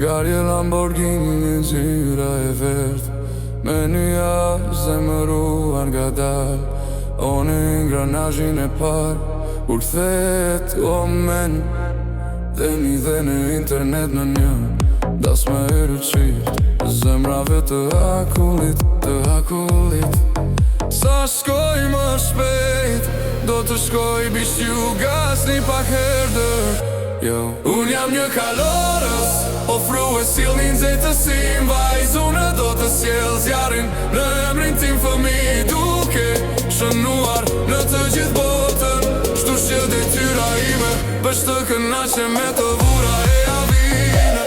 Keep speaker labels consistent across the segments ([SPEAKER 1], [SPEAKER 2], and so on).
[SPEAKER 1] Garje Lamborghini një ngjyra e verdh, me një jarë zemëruar nga dal. One ingranazhin e par, kur kthehet o men, dhe mi dhe në internet në një das me eruqit, zemrave të hakullit, të hakullit. Sa shkoj më shpejt, do të shkoj bish ju gasni pak herdër. Unë jam një kalorës, ofru e sill një nxehtësim. Vajzune do të sjell zjarin në emrin tim fëmijë, duke shënuar në të gjithë botën. Shtu që detyra ime bësh të kënaqem me të vura e avine.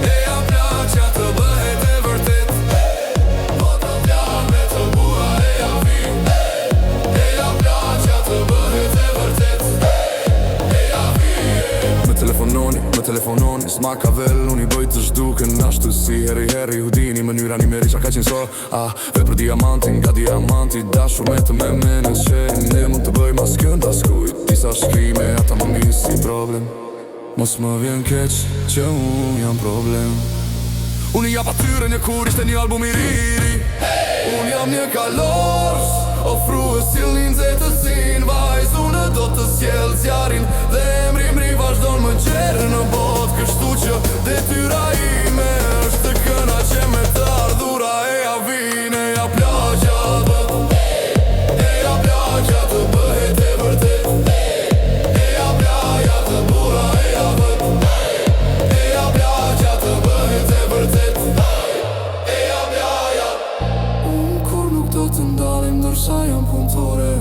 [SPEAKER 1] E ja plaqja të bëhet e vërtet, po të vjan me të bura e avine. E ja plaqja të bëhet e vërtet, e avine. Me telefononi, s'ma ka vel, unë I bëj të zhduken ashtu si heri Hudini, mënyra një meri qa ka qenë so. Vet për diamantin, nga diamanti, dashur me të me menës që ne mund të bëj mas kënd as kujt. Disa shkrime, ata më mirë si problem, mos më vjen keq që unë jam problem. Unë jap atyre një kur ishte një album I riri. Unë jam një kalorës, ofru e sill një nxehtësin. Vajzune do të sjell zjarin, dhe emri vazhdon më gjerë në bot. Kështu që detyra ime është të kënaqem me të ardhura e avine. Ja plaqja të bëhet e vërtet, e ja plaqja të bura e avët, e ja plaqja të bëhet e vërtet, e ja plaqja. Unë kur nuk do të ndalem ndërsa jam punëtore.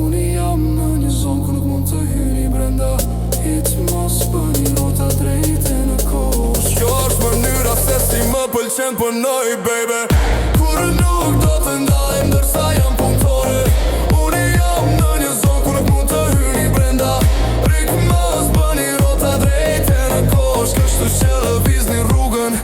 [SPEAKER 1] Unë jam në një zonë ku nuk mund të hyni brenda. Hiç mos bëni rota drejte në kosh. Kjo është mënyra se si më pëlqen punoj, baby. Kur nuk do të ndalem ndërsa jam punëtore. Unë jam në një zonë ku nuk mund të hyni brenda. Rik mos bëni rota drejte në kosh. Kështu që lëvizni rrugën.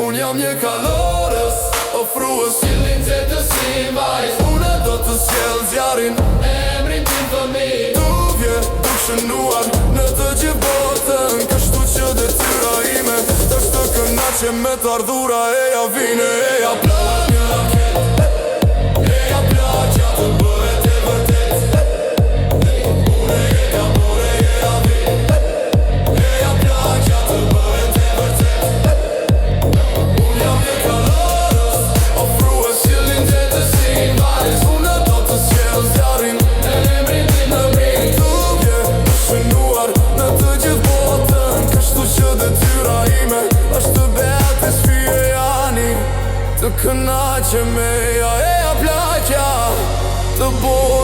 [SPEAKER 1] Unë jam një kalorës, ofrues sill një nxehtësim. Vajzune do të sjell zjarin, emrin tim fëmijë, duvje duke shënuar në të gjithë botën. Kështu që detyra ime është të kënaqem me të ardhura e avine. E ja plaqja të bëhet e vërtet, une e ja more e avine. E ja plaqja të bëhet e vërtet. Unë jam një kalorës, ofru e sill një nxehtësim. Vajzune do të sjell zjarin, emrin tim fëmijë, duvje duke shënuar në të gjithë botën. Kështu që detyra ime është të beat e sfije jani, të kënaqem me ja plaqja të botën.